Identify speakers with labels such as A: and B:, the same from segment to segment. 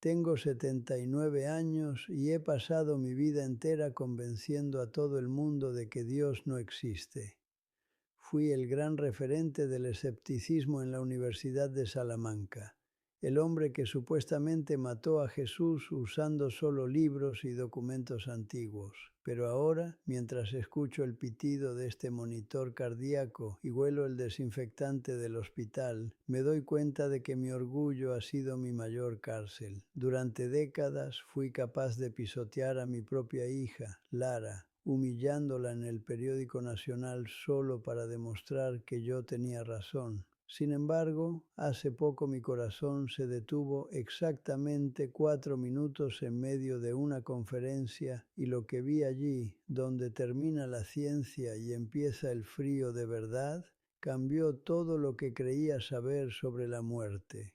A: Tengo 79 años y he pasado mi vida entera convenciendo a todo el mundo de que Dios no existe. Fui el gran referente del escepticismo en la Universidad de Salamanca, el hombre que supuestamente mató a Jesús usando solo libros y documentos antiguos. Pero ahora, mientras escucho el pitido de este monitor cardíaco y huelo el desinfectante del hospital, me doy cuenta de que mi orgullo ha sido mi mayor cárcel. Durante décadas fui capaz de pisotear a mi propia hija, Lara, humillándola en el periódico nacional solo para demostrar que yo tenía razón. Sin embargo, hace poco mi corazón se detuvo exactamente 4 minutos en medio de una conferencia y lo que vi allí, donde termina la ciencia y empieza el frío de verdad, cambió todo lo que creía saber sobre la muerte.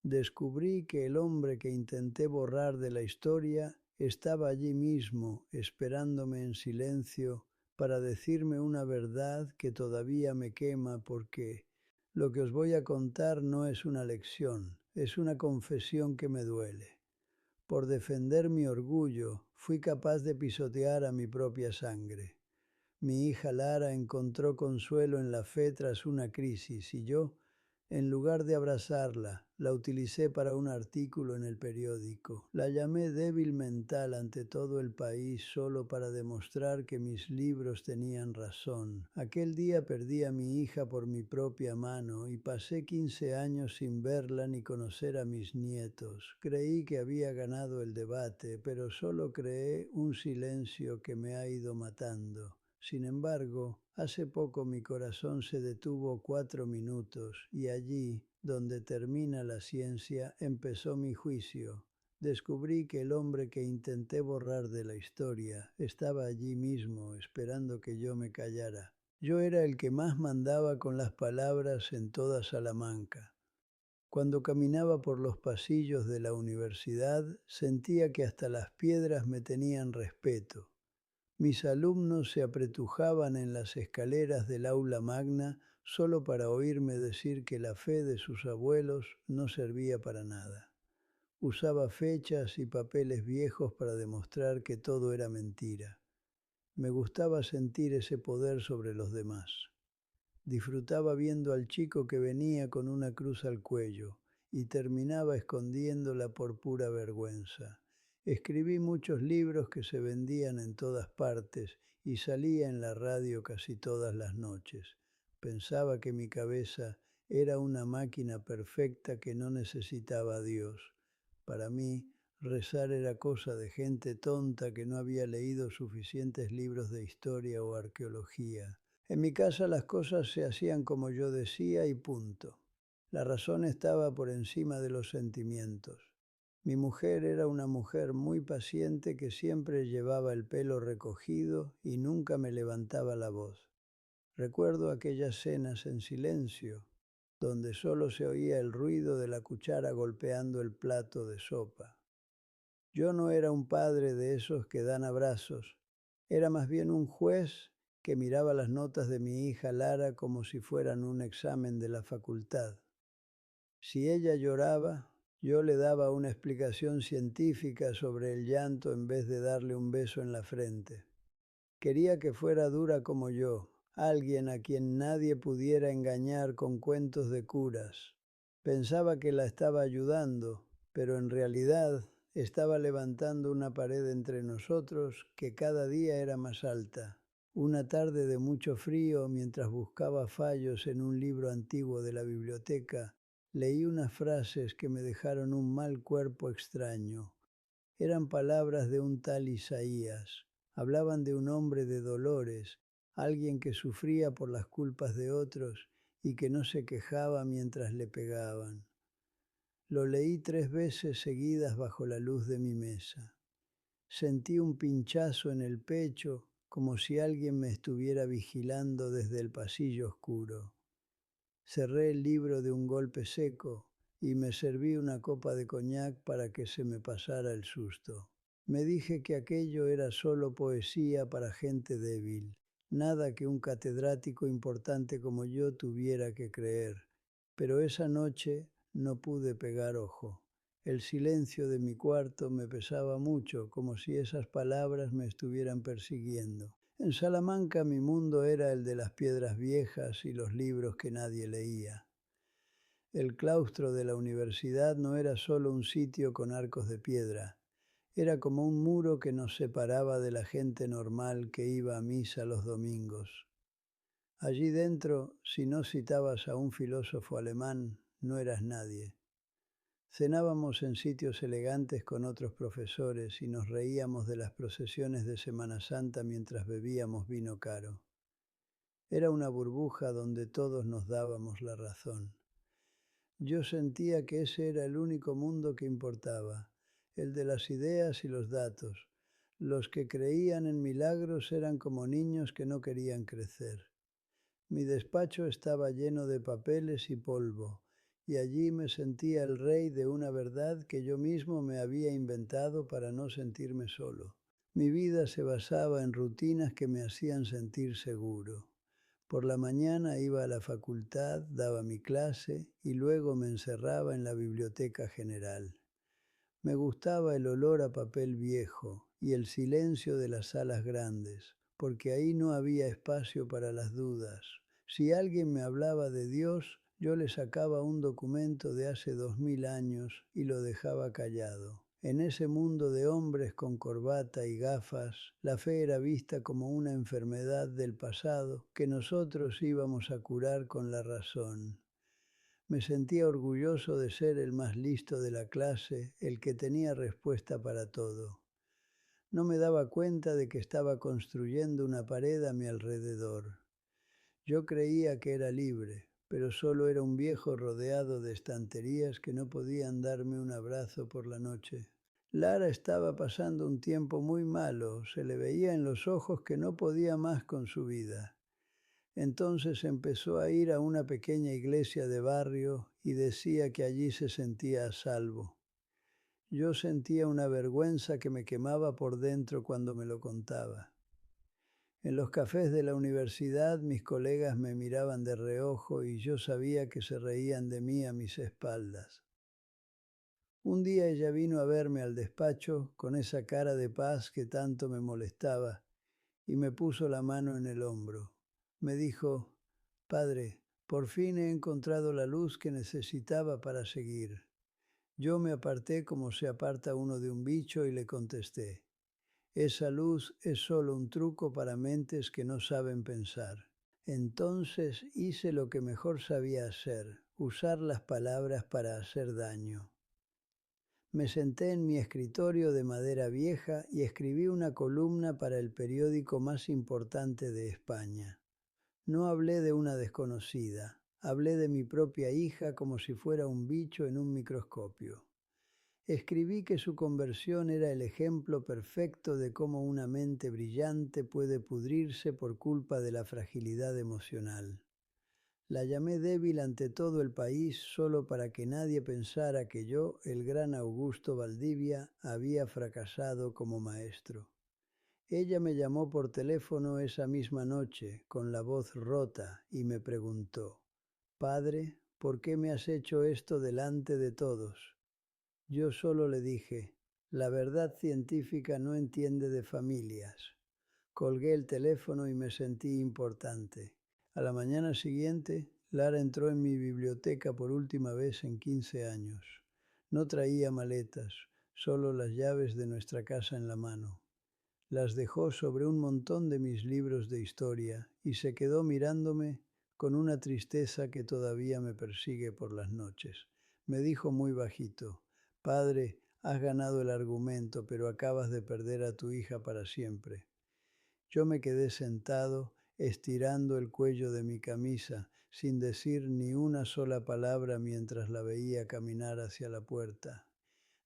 A: Descubrí que el hombre que intenté borrar de la historia estaba allí mismo, esperándome en silencio, para decirme una verdad que todavía me quema porque lo que os voy a contar no es una lección, es una confesión que me duele. Por defender mi orgullo, fui capaz de pisotear a mi propia sangre. Mi hija Lara encontró consuelo en la fe tras una crisis y yo, en lugar de abrazarla, la utilicé para un artículo en el periódico. La llamé débil mental ante todo el país solo para demostrar que mis libros tenían razón. Aquel día perdí a mi hija por mi propia mano y pasé 15 años sin verla ni conocer a mis nietos. Creí que había ganado el debate, pero solo creé un silencio que me ha ido matando. Sin embargo, hace poco mi corazón se detuvo 4 minutos y allí, donde termina la ciencia, empezó mi juicio. Descubrí que el hombre que intenté borrar de la historia estaba allí mismo, esperando que yo me callara. Yo era el que más mandaba con las palabras en toda Salamanca. Cuando caminaba por los pasillos de la universidad, sentía que hasta las piedras me tenían respeto. Mis alumnos se apretujaban en las escaleras del aula magna solo para oírme decir que la fe de sus abuelos no servía para nada. Usaba fechas y papeles viejos para demostrar que todo era mentira. Me gustaba sentir ese poder sobre los demás. Disfrutaba viendo al chico que venía con una cruz al cuello y terminaba escondiéndola por pura vergüenza. Escribí muchos libros que se vendían en todas partes y salía en la radio casi todas las noches. Pensaba que mi cabeza era una máquina perfecta que no necesitaba a Dios. Para mí, rezar era cosa de gente tonta que no había leído suficientes libros de historia o arqueología. En mi casa las cosas se hacían como yo decía y punto. La razón estaba por encima de los sentimientos. Mi mujer era una mujer muy paciente que siempre llevaba el pelo recogido y nunca me levantaba la voz. Recuerdo aquellas cenas en silencio, donde solo se oía el ruido de la cuchara golpeando el plato de sopa. Yo no era un padre de esos que dan abrazos, era más bien un juez que miraba las notas de mi hija Lara como si fueran un examen de la facultad. Si ella lloraba, yo le daba una explicación científica sobre el llanto en vez de darle un beso en la frente. Quería que fuera dura como yo, alguien a quien nadie pudiera engañar con cuentos de curas. Pensaba que la estaba ayudando, pero en realidad estaba levantando una pared entre nosotros que cada día era más alta. Una tarde de mucho frío, mientras buscaba fallos en un libro antiguo de la biblioteca, leí unas frases que me dejaron un mal cuerpo extraño. Eran palabras de un tal Isaías. Hablaban de un hombre de dolores, alguien que sufría por las culpas de otros y que no se quejaba mientras le pegaban. Lo leí 3 veces seguidas bajo la luz de mi mesa. Sentí un pinchazo en el pecho, como si alguien me estuviera vigilando desde el pasillo oscuro. Cerré el libro de un golpe seco y me serví una copa de coñac para que se me pasara el susto. Me dije que aquello era solo poesía para gente débil, nada que un catedrático importante como yo tuviera que creer. Pero esa noche no pude pegar ojo. El silencio de mi cuarto me pesaba mucho, como si esas palabras me estuvieran persiguiendo. En Salamanca mi mundo era el de las piedras viejas y los libros que nadie leía. El claustro de la universidad no era solo un sitio con arcos de piedra, era como un muro que nos separaba de la gente normal que iba a misa los domingos. Allí dentro, si no citabas a un filósofo alemán, no eras nadie. Cenábamos en sitios elegantes con otros profesores y nos reíamos de las procesiones de Semana Santa mientras bebíamos vino caro. Era una burbuja donde todos nos dábamos la razón. Yo sentía que ese era el único mundo que importaba, el de las ideas y los datos. Los que creían en milagros eran como niños que no querían crecer. Mi despacho estaba lleno de papeles y polvo, y allí me sentía el rey de una verdad que yo mismo me había inventado para no sentirme solo. Mi vida se basaba en rutinas que me hacían sentir seguro. Por la mañana iba a la facultad, daba mi clase y luego me encerraba en la biblioteca general. Me gustaba el olor a papel viejo y el silencio de las salas grandes, porque ahí no había espacio para las dudas. Si alguien me hablaba de Dios, yo le sacaba un documento de hace 2000 años y lo dejaba callado. En ese mundo de hombres con corbata y gafas, la fe era vista como una enfermedad del pasado que nosotros íbamos a curar con la razón. Me sentía orgulloso de ser el más listo de la clase, el que tenía respuesta para todo. No me daba cuenta de que estaba construyendo una pared a mi alrededor. Yo creía que era libre, pero solo era un viejo rodeado de estanterías que no podían darme un abrazo por la noche. Lara estaba pasando un tiempo muy malo, se le veía en los ojos que no podía más con su vida. Entonces empezó a ir a una pequeña iglesia de barrio y decía que allí se sentía a salvo. Yo sentía una vergüenza que me quemaba por dentro cuando me lo contaba. En los cafés de la universidad mis colegas me miraban de reojo y yo sabía que se reían de mí a mis espaldas. Un día ella vino a verme al despacho con esa cara de paz que tanto me molestaba y me puso la mano en el hombro. Me dijo: «Padre, por fin he encontrado la luz que necesitaba para seguir». Yo me aparté como se aparta uno de un bicho y le contesté: «Esa luz es solo un truco para mentes que no saben pensar». Entonces hice lo que mejor sabía hacer, usar las palabras para hacer daño. Me senté en mi escritorio de madera vieja y escribí una columna para el periódico más importante de España. No hablé de una desconocida, hablé de mi propia hija como si fuera un bicho en un microscopio. Escribí que su conversión era el ejemplo perfecto de cómo una mente brillante puede pudrirse por culpa de la fragilidad emocional. La llamé débil ante todo el país solo para que nadie pensara que yo, el gran Augusto Valdivia, había fracasado como maestro. Ella me llamó por teléfono esa misma noche, con la voz rota, y me preguntó: «Padre, ¿por qué me has hecho esto delante de todos?». Yo solo le dije: «La verdad científica no entiende de familias». Colgué el teléfono y me sentí importante. A la mañana siguiente, Lara entró en mi biblioteca por última vez en 15 años. No traía maletas, solo las llaves de nuestra casa en la mano. Las dejó sobre un montón de mis libros de historia y se quedó mirándome con una tristeza que todavía me persigue por las noches. Me dijo muy bajito: «Padre, has ganado el argumento, pero acabas de perder a tu hija para siempre». Yo me quedé sentado, estirando el cuello de mi camisa, sin decir ni una sola palabra mientras la veía caminar hacia la puerta.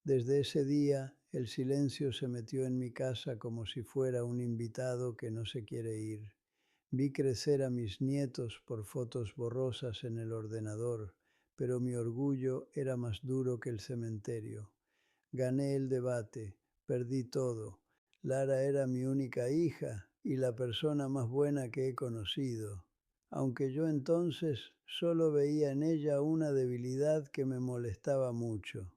A: Desde ese día, el silencio se metió en mi casa como si fuera un invitado que no se quiere ir. Vi crecer a mis nietos por fotos borrosas en el ordenador, pero mi orgullo era más duro que el cementerio. Gané el debate, perdí todo. Lara era mi única hija y la persona más buena que he conocido, aunque yo entonces solo veía en ella una debilidad que me molestaba mucho.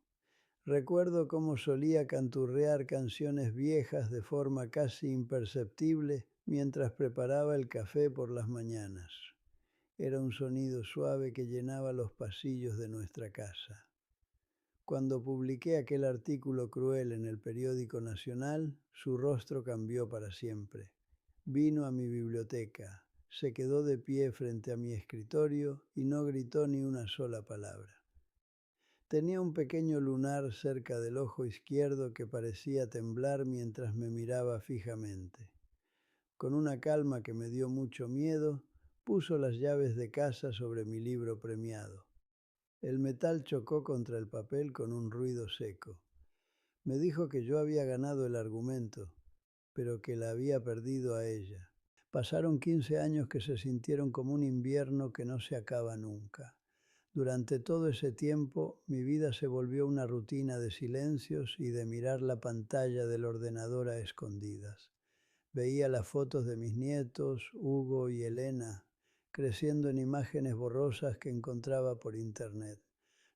A: Recuerdo cómo solía canturrear canciones viejas de forma casi imperceptible mientras preparaba el café por las mañanas. Era un sonido suave que llenaba los pasillos de nuestra casa. Cuando publiqué aquel artículo cruel en el periódico nacional, su rostro cambió para siempre. Vino a mi biblioteca, se quedó de pie frente a mi escritorio y no gritó ni una sola palabra. Tenía un pequeño lunar cerca del ojo izquierdo que parecía temblar mientras me miraba fijamente. Con una calma que me dio mucho miedo, puso las llaves de casa sobre mi libro premiado. El metal chocó contra el papel con un ruido seco. Me dijo que yo había ganado el argumento, pero que la había perdido a ella. Pasaron 15 años que se sintieron como un invierno que no se acaba nunca. Durante todo ese tiempo, mi vida se volvió una rutina de silencios y de mirar la pantalla del ordenador a escondidas. Veía las fotos de mis nietos, Hugo y Elena, creciendo en imágenes borrosas que encontraba por internet.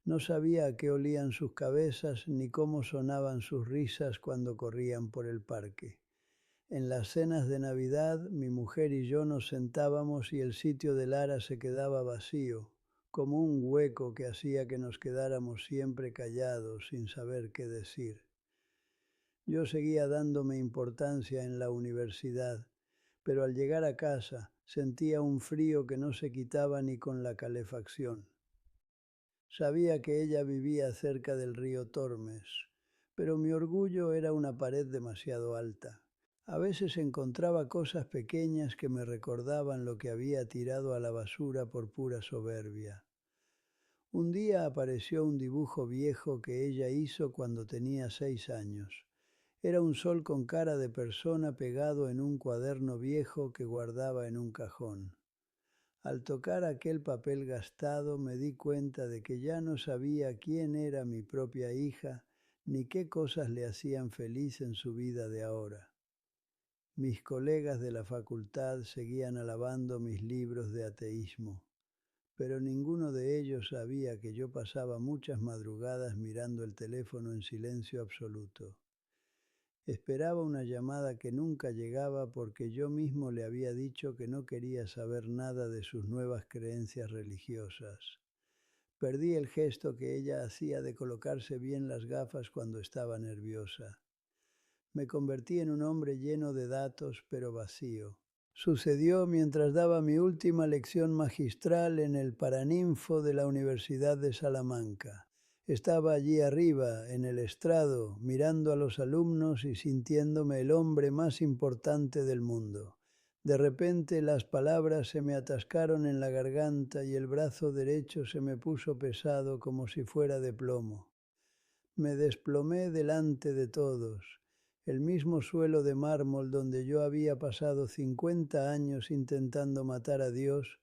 A: No sabía a qué olían sus cabezas ni cómo sonaban sus risas cuando corrían por el parque. En las cenas de Navidad, mi mujer y yo nos sentábamos y el sitio de Lara se quedaba vacío, como un hueco que hacía que nos quedáramos siempre callados sin saber qué decir. Yo seguía dándome importancia en la universidad, pero al llegar a casa sentía un frío que no se quitaba ni con la calefacción. Sabía que ella vivía cerca del río Tormes, pero mi orgullo era una pared demasiado alta. A veces encontraba cosas pequeñas que me recordaban lo que había tirado a la basura por pura soberbia. Un día apareció un dibujo viejo que ella hizo cuando tenía 6 años. Era un sol con cara de persona pegado en un cuaderno viejo que guardaba en un cajón. Al tocar aquel papel gastado me di cuenta de que ya no sabía quién era mi propia hija ni qué cosas le hacían feliz en su vida de ahora. Mis colegas de la facultad seguían alabando mis libros de ateísmo, pero ninguno de ellos sabía que yo pasaba muchas madrugadas mirando el teléfono en silencio absoluto. Esperaba una llamada que nunca llegaba porque yo mismo le había dicho que no quería saber nada de sus nuevas creencias religiosas. Perdí el gesto que ella hacía de colocarse bien las gafas cuando estaba nerviosa. Me convertí en un hombre lleno de datos pero vacío. Sucedió mientras daba mi última lección magistral en el Paraninfo de la Universidad de Salamanca. Estaba allí arriba, en el estrado, mirando a los alumnos y sintiéndome el hombre más importante del mundo. De repente las palabras se me atascaron en la garganta y el brazo derecho se me puso pesado como si fuera de plomo. Me desplomé delante de todos. El mismo suelo de mármol donde yo había pasado 50 años intentando matar a Dios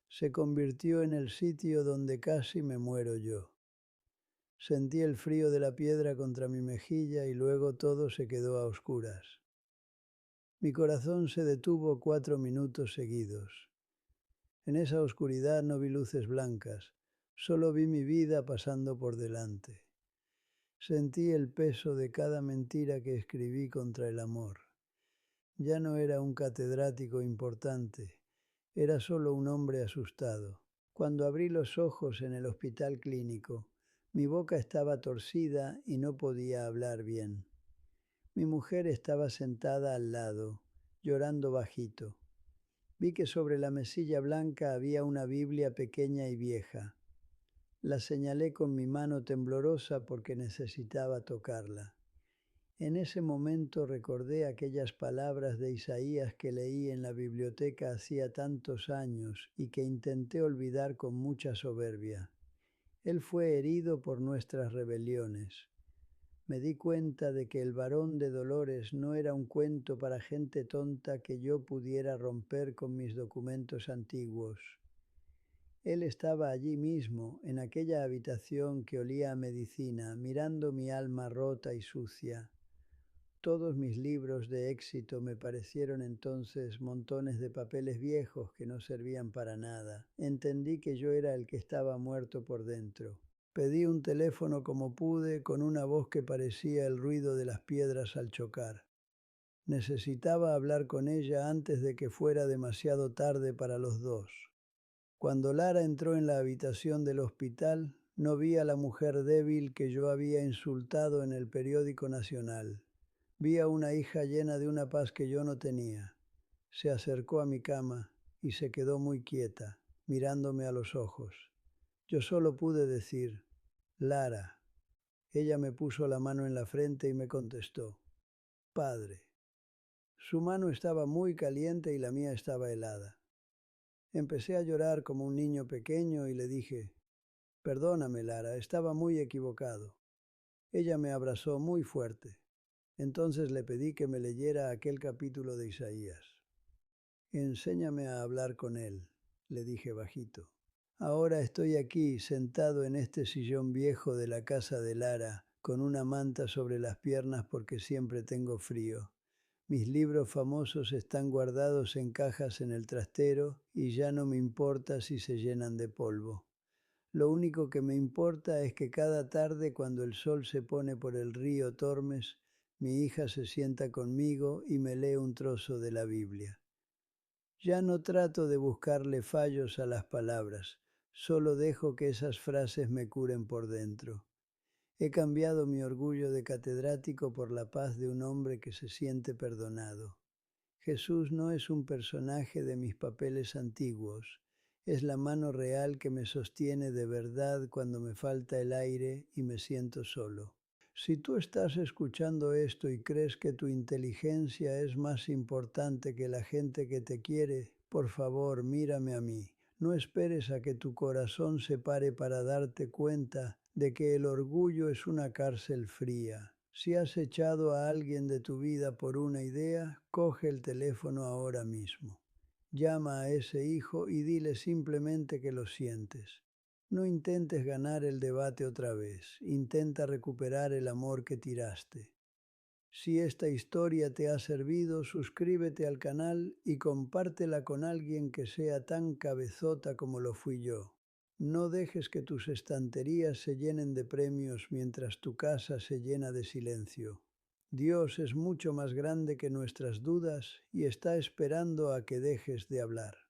A: se convirtió en el sitio donde casi me muero yo. Sentí el frío de la piedra contra mi mejilla y luego todo se quedó a oscuras. Mi corazón se detuvo 4 minutos seguidos. En esa oscuridad no vi luces blancas, solo vi mi vida pasando por delante. Sentí el peso de cada mentira que escribí contra el amor. Ya no era un catedrático importante, era solo un hombre asustado. Cuando abrí los ojos en el hospital clínico, mi boca estaba torcida y no podía hablar bien. Mi mujer estaba sentada al lado, llorando bajito. Vi que sobre la mesilla blanca había una Biblia pequeña y vieja. La señalé con mi mano temblorosa porque necesitaba tocarla. En ese momento recordé aquellas palabras de Isaías que leí en la biblioteca hacía tantos años y que intenté olvidar con mucha soberbia. Él fue herido por nuestras rebeliones. Me di cuenta de que el varón de dolores no era un cuento para gente tonta que yo pudiera romper con mis documentos antiguos. Él estaba allí mismo, en aquella habitación que olía a medicina, mirando mi alma rota y sucia. Todos mis libros de éxito me parecieron entonces montones de papeles viejos que no servían para nada. Entendí que yo era el que estaba muerto por dentro. Pedí un teléfono como pude, con una voz que parecía el ruido de las piedras al chocar. Necesitaba hablar con ella antes de que fuera demasiado tarde para los dos. Cuando Lara entró en la habitación del hospital, no vi a la mujer débil que yo había insultado en el periódico nacional. Vi a una hija llena de una paz que yo no tenía. Se acercó a mi cama y se quedó muy quieta, mirándome a los ojos. Yo solo pude decir, Lara. Ella me puso la mano en la frente y me contestó, Padre. Su mano estaba muy caliente y la mía estaba helada. Empecé a llorar como un niño pequeño y le dije, perdóname, Lara, estaba muy equivocado. Ella me abrazó muy fuerte. Entonces le pedí que me leyera aquel capítulo de Isaías. Enséñame a hablar con él, le dije bajito. Ahora estoy aquí, sentado en este sillón viejo de la casa de Lara, con una manta sobre las piernas porque siempre tengo frío. Mis libros famosos están guardados en cajas en el trastero y ya no me importa si se llenan de polvo. Lo único que me importa es que cada tarde, cuando el sol se pone por el río Tormes, mi hija se sienta conmigo y me lee un trozo de la Biblia. Ya no trato de buscarle fallos a las palabras, solo dejo que esas frases me curen por dentro. He cambiado mi orgullo de catedrático por la paz de un hombre que se siente perdonado. Jesús no es un personaje de mis papeles antiguos, es la mano real que me sostiene de verdad cuando me falta el aire y me siento solo. Si tú estás escuchando esto y crees que tu inteligencia es más importante que la gente que te quiere, por favor, mírame a mí. No esperes a que tu corazón se pare para darte cuenta de que el orgullo es una cárcel fría. Si has echado a alguien de tu vida por una idea, coge el teléfono ahora mismo. Llama a ese hijo y dile simplemente que lo sientes. No intentes ganar el debate otra vez, intenta recuperar el amor que tiraste. Si esta historia te ha servido, suscríbete al canal y compártela con alguien que sea tan cabezota como lo fui yo. No dejes que tus estanterías se llenen de premios mientras tu casa se llena de silencio. Dios es mucho más grande que nuestras dudas y está esperando a que dejes de hablar.